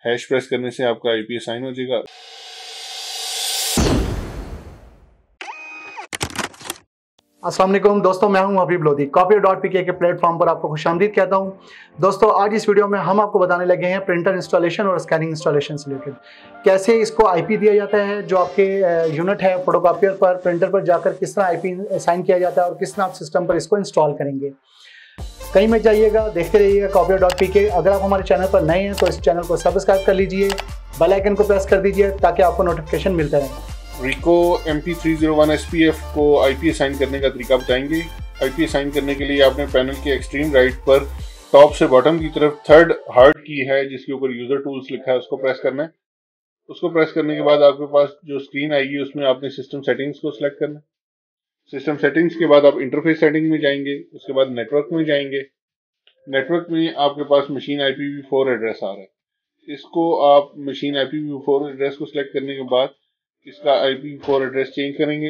Hash press करने से आपका आईपी असाइन हो जाएगा। अस्सलाम वालेकुम दोस्तों, मैं हूं हबीब लोधी। Copier.pk के प्लेटफॉर्म पर आपको खुशामदीद कहता हूं। दोस्तों, आज इस वीडियो में हम आपको बताने लगे हैं प्रिंटर इंस्टॉलेशन और स्कैनिंग इंस्टॉलेशन से रिलेटेड। कैसे इसको आईपी दिया जाता है, जो आपके यूनिट है फोटोकॉपियर पर, प्रिंटर पर जाकर किस तरह आईपी असाइन किया जाता है और किस तरह आप सिस्टम पर इसको इंस्टॉल करेंगे। कहीं मत जाइएगा, देखते रहिएगा Copier.pk। अगर आप हमारे चैनल पर नए हैं तो इस चैनल को सब्सक्राइब कर लीजिए, बेल आइकन को प्रेस कर दीजिए ताकि आपको नोटिफिकेशन मिलता रहे। रिको MP301 SPF को आईपी असाइन करने का तरीका बताएंगे। आईपी असाइन करने के लिए आपने पैनल के एक्सट्रीम राइट पर टॉप से बॉटम की तरफ थर्ड हार्ड की है जिसके ऊपर यूजर टूल्स लिखा है, उसको प्रेस करना है। उसको प्रेस करने के बाद आपके पास जो स्क्रीन आएगी उसमें आपने सिस्टम सेटिंग्स को सिलेक्ट करना है। सिस्टम सेटिंग्स के बाद आप इंटरफेस सेटिंग में जाएंगे, उसके बाद नेटवर्क में जाएंगे। नेटवर्क में आपके पास मशीन IPv4 एड्रेस आ रहा है। इसको आप मशीन IPv4 एड्रेस को सिलेक्ट करने के बाद इसका IPv4 एड्रेस चेंज करेंगे।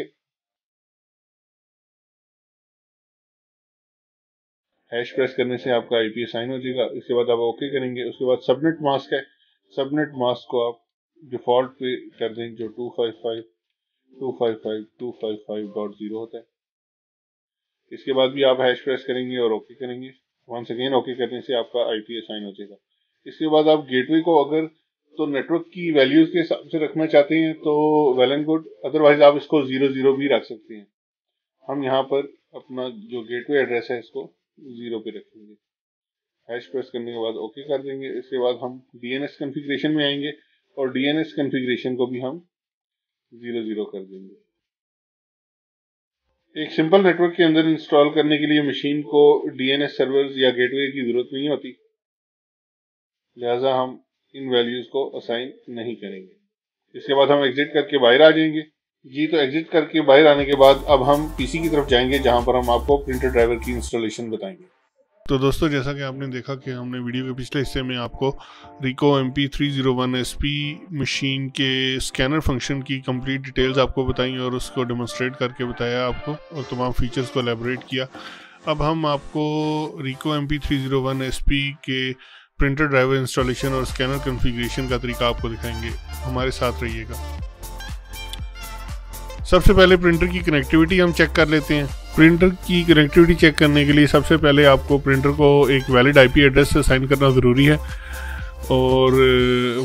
हैश प्रेस करने से आपका आईपी असाइन हो जाएगा। इसके बाद आप ओके करेंगे। उसके बाद सबनेट मास्क है, सबनेट मास्क को आप डिफॉल्ट पे कर दें जो 255.255.255.0 होता है। इसके बाद भी आप हैश प्रेस करेंगे और ओके करेंगे। वंस अगेन ओके करने से आपका आईपी असाइन हो जाएगा। इसके बाद आप गेटवे को अगर तो नेटवर्क की वैल्यूज के हिसाब से रखना चाहते हैं तो वेल एंड गुड, अदरवाइज आप इसको 00 भी रख सकते हैं। हम यहाँ पर अपना जो गेटवे एड्रेस है इसको 0 पे रखेंगे। हैश प्रेस करने के बाद ओके कर देंगे। इसके बाद हम DNS कॉन्फ़िगरेशन में आएंगे और DNS कॉन्फ़िगरेशन को भी हम 00 कर देंगे। एक सिंपल नेटवर्क के अंदर इंस्टॉल करने के लिए मशीन को DNS सर्वर्स या गेटवे की जरूरत नहीं होती, लिहाजा हम इन वैल्यूज को असाइन नहीं करेंगे। इसके बाद हम एग्जिट करके बाहर आ जाएंगे। जी, तो एग्जिट करके बाहर आने के बाद अब हम पीसी की तरफ जाएंगे जहां पर हम आपको प्रिंटर ड्राइवर की इंस्टॉलेशन बताएंगे। तो दोस्तों, जैसा कि आपने देखा कि हमने वीडियो के पिछले हिस्से में आपको रिको MP301 SP मशीन के स्कैनर फंक्शन की कंप्लीट डिटेल्स आपको बताई और उसको डेमोन्स्ट्रेट करके बताया आपको और तमाम फीचर्स को एलैबोरेट किया। अब हम आपको रिको MP301 SP के प्रिंटर ड्राइवर इंस्टॉलेशन और स्कैनर कॉन्फ़िगरेशन का तरीका आपको दिखाएंगे। हमारे साथ रहिएगा। सबसे पहले प्रिंटर की कनेक्टिविटी हम चेक कर लेते हैं। प्रिंटर की कनेक्टिविटी चेक करने के लिए सबसे पहले आपको प्रिंटर को एक वैलिड आईपी एड्रेस असाइन करना ज़रूरी है और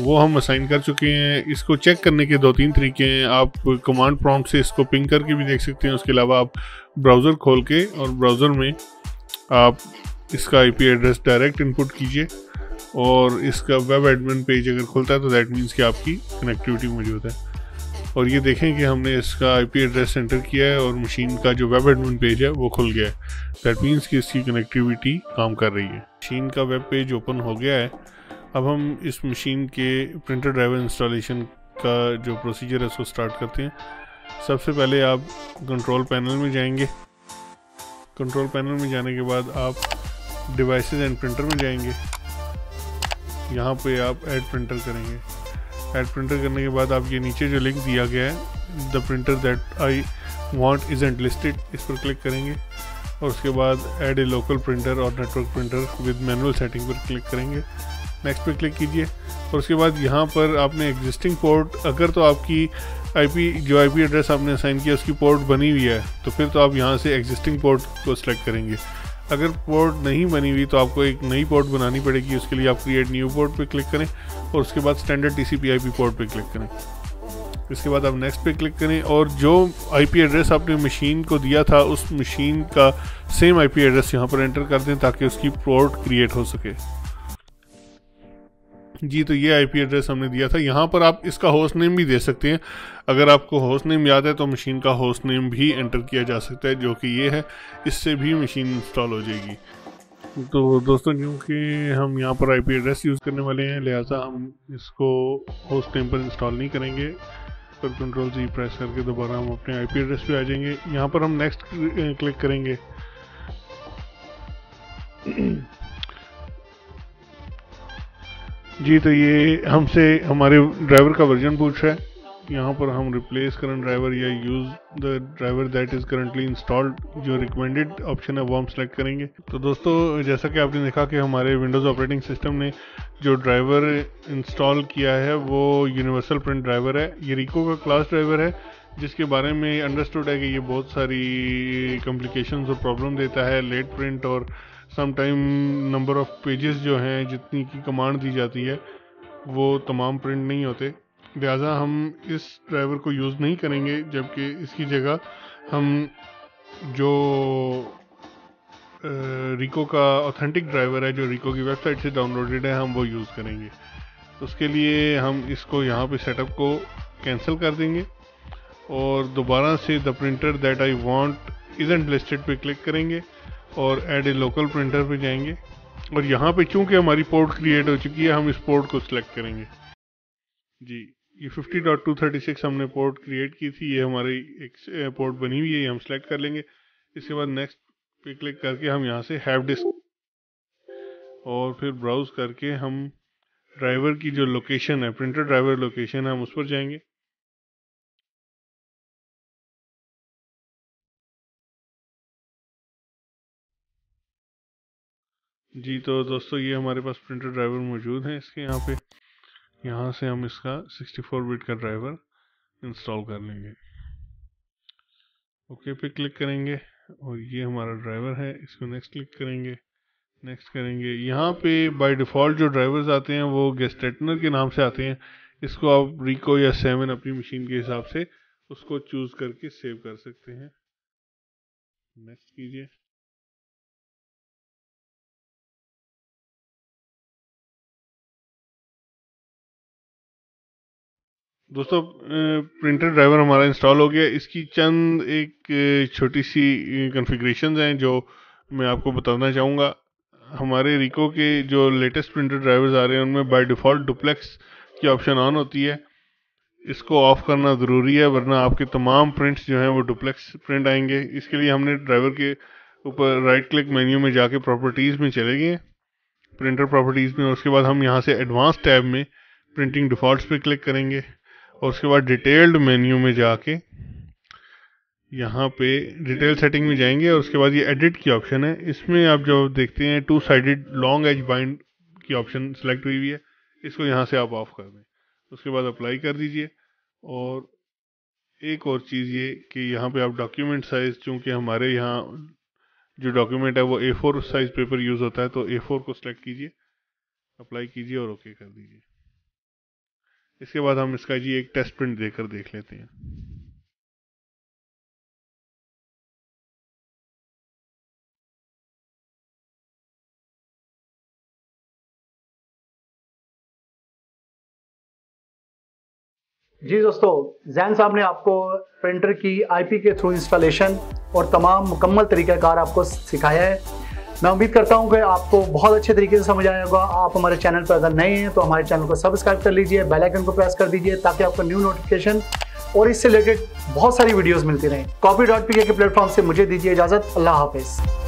वो हम असाइन कर चुके हैं। इसको चेक करने के 2-3 तरीके हैं। आप कमांड प्रॉम्प्ट से इसको पिंग करके भी देख सकते हैं। उसके अलावा आप ब्राउज़र खोल के और ब्राउज़र में आप इसका आईपी एड्रेस डायरेक्ट इनपुट कीजिए और इसका वेब एडमिन पेज अगर खुलता है तो दैट मीन्स कि आपकी कनेक्टिविटी मौजूद है। और ये देखें कि हमने इसका आईपी एड्रेस एंटर किया है और मशीन का जो वेब एडमिन पेज है वो खुल गया है। दैट मीन्स कि इसकी कनेक्टिविटी काम कर रही है। मशीन का वेब पेज ओपन हो गया है। अब हम इस मशीन के प्रिंटर ड्राइवर इंस्टॉलेशन का जो प्रोसीजर है उसको स्टार्ट करते हैं। सबसे पहले आप कंट्रोल पैनल में जाएंगे। कंट्रोल पैनल में जाने के बाद आप डिवाइसेज एंड प्रिंटर में जाएंगे। यहाँ पे आप ऐड प्रिंटर करेंगे। ऐड प्रिंटर करने के बाद आप ये नीचे जो लिंक दिया गया है the printer that I want isn't listed, इस पर क्लिक करेंगे और उसके बाद ऐड ए लोकल प्रिंटर और network printer with manual setting पर क्लिक करेंगे। नेक्स्ट पे क्लिक कीजिए और उसके बाद यहाँ पर आपने एग्जिस्टिंग पोर्ट, अगर तो आपकी जो आईपी एड्रेस आपने असाइन किया उसकी पोर्ट बनी हुई है तो फिर तो आप यहाँ से एग्जिस्टिंग पोर्ट को सिलेक्ट करेंगे। अगर पोर्ट नहीं बनी हुई तो आपको एक नई पोर्ट बनानी पड़ेगी। उसके लिए आप क्रिएट न्यू पोर्ट पे क्लिक करें और उसके बाद स्टैंडर्ड TCP/IP पोर्ट पे क्लिक करें। इसके बाद आप नेक्स्ट पे क्लिक करें और जो आईपी एड्रेस आपने मशीन को दिया था उस मशीन का सेम आईपी एड्रेस यहाँ पर एंटर कर दें ताकि उसकी पोर्ट क्रिएट हो सके। जी, तो ये आईपी एड्रेस हमने दिया था। यहाँ पर आप इसका होस्ट नेम भी दे सकते हैं। अगर आपको होस्ट नेम याद है तो मशीन का होस्ट नेम भी एंटर किया जा सकता है जो कि ये है। इससे भी मशीन इंस्टॉल हो जाएगी। तो दोस्तों, क्योंकि हम यहाँ पर आईपी एड्रेस यूज़ करने वाले हैं लिहाजा हम इसको होस्ट नेम पर इंस्टॉल नहीं करेंगे। पर कंट्रोल C प्रेस करके दोबारा हम अपने आईपी एड्रेस पे आ जाएंगे। यहाँ पर हम नेक्स्ट क्लिक करेंगे। जी, तो ये हमसे हमारे ड्राइवर का वर्जन पूछ रहा है। यहाँ पर हम रिप्लेस करंट ड्राइवर या use the driver that is currently installed जो रिकमेंडेड ऑप्शन है वो हम सेलेक्ट करेंगे। तो दोस्तों जैसा कि आपने देखा कि हमारे विंडोज़ ऑपरेटिंग सिस्टम ने जो ड्राइवर इंस्टॉल किया है वो यूनिवर्सल प्रिंट ड्राइवर है। ये रिको का क्लास ड्राइवर है जिसके बारे में अंडरस्टूड है कि ये बहुत सारी कॉम्प्लिकेशंस और प्रॉब्लम देता है, लेट प्रिंट और some time number of pages जो हैं जितनी की कमांड दी जाती है वो तमाम प्रिंट नहीं होते। लिहाजा हम इस ड्राइवर को यूज़ नहीं करेंगे, जबकि इसकी जगह हम जो रिको का ऑथेंटिक ड्राइवर है जो रिको की वेबसाइट से डाउनलोडेड है हम वो यूज़ करेंगे। उसके लिए हम इसको यहाँ पे सेटअप को कैंसिल कर देंगे और दोबारा से the printer that I want isn't listed पे क्लिक करेंगे और ऐड ए लोकल प्रिंटर पे जाएंगे और यहाँ पे चूँकि हमारी पोर्ट क्रिएट हो चुकी है हम इस पोर्ट को सिलेक्ट करेंगे। जी, ये 50.236 हमने पोर्ट क्रिएट की थी, ये हमारी एक पोर्ट बनी हुई है, ये हम सेलेक्ट कर लेंगे। इसके बाद नेक्स्ट पे क्लिक करके हम यहाँ से हैव डिस्क और फिर ब्राउज करके हम ड्राइवर की जो लोकेशन है, प्रिंटर ड्राइवर लोकेशन है, हम उस पर जाएंगे। जी तो दोस्तों ये हमारे पास प्रिंटर ड्राइवर मौजूद है इसके यहाँ पे। यहाँ से हम इसका 64 बिट का ड्राइवर इंस्टॉल कर लेंगे। ओके पे क्लिक करेंगे और ये हमारा ड्राइवर है, इसको नेक्स्ट क्लिक करेंगे, नेक्स्ट करेंगे। यहाँ पे बाय डिफ़ॉल्ट जो ड्राइवर्स आते हैं वो गेस्टेटनर के नाम से आते हैं। इसको आप रिको या 7 अपनी मशीन के हिसाब से उसको चूज़ करके सेव कर सकते हैं। नेक्स्ट कीजिए। दोस्तों प्रिंटर ड्राइवर हमारा इंस्टॉल हो गया। इसकी चंद एक छोटी सी कॉन्फ़िगरेशंस हैं जो मैं आपको बताना चाहूँगा। हमारे रिको के जो लेटेस्ट प्रिंटर ड्राइवर्स आ रहे हैं उनमें बाय डिफ़ॉल्ट डुप्लेक्स की ऑप्शन ऑन होती है। इसको ऑफ़ करना ज़रूरी है वरना आपके तमाम प्रिंट्स जो हैं वो डुप्लेक्स प्रिंट आएंगे। इसके लिए हमने ड्राइवर के ऊपर राइट क्लिक मेन्यू में जाके प्रॉपर्टीज़ में चले गए, प्रिंटर प्रॉपर्टीज़ में, और उसके बाद हम यहाँ से एडवांस टैब में प्रिंटिंग डिफ़ॉल्ट्स पे क्लिक करेंगे और उसके बाद डिटेल्ड मेन्यू में जाके यहाँ पे डिटेल सेटिंग में जाएंगे और उसके बाद ये एडिट की ऑप्शन है, इसमें आप जो देखते हैं 2 साइडेड लॉन्ग एज बाइंड की ऑप्शन सेलेक्ट हुई हुई है, इसको यहाँ से आप ऑफ कर दें। उसके बाद अप्लाई कर दीजिए। और एक और चीज़ ये कि यहाँ पे आप डॉक्यूमेंट साइज़, चूँकि हमारे यहाँ जो डॉक्यूमेंट है वो A4 साइज़ पेपर यूज़ होता है, तो A4 को सिलेक्ट कीजिए, अप्लाई कीजिए और ओके कर दीजिए। इसके बाद हम इसका जी एक टेस्ट प्रिंट देकर देख लेते हैं। जी दोस्तों, जैन साहब ने आपको प्रिंटर की आईपी के थ्रू इंस्टॉलेशन और तमाम मुकम्मल तरीक़ाकार आपको सिखाया है। मैं उम्मीद करता हूं कि आपको बहुत अच्छे तरीके से समझ आया होगा। आप हमारे चैनल पर अगर नए हैं तो हमारे चैनल को सब्सक्राइब कर लीजिए, बेल आइकन को प्रेस कर दीजिए ताकि आपको न्यू नोटिफिकेशन और इससे रिलेटेड बहुत सारी वीडियोस मिलती रहें। copy.pk के प्लेटफॉर्म से मुझे दीजिए इजाज़त। अल्लाह हाफिज़।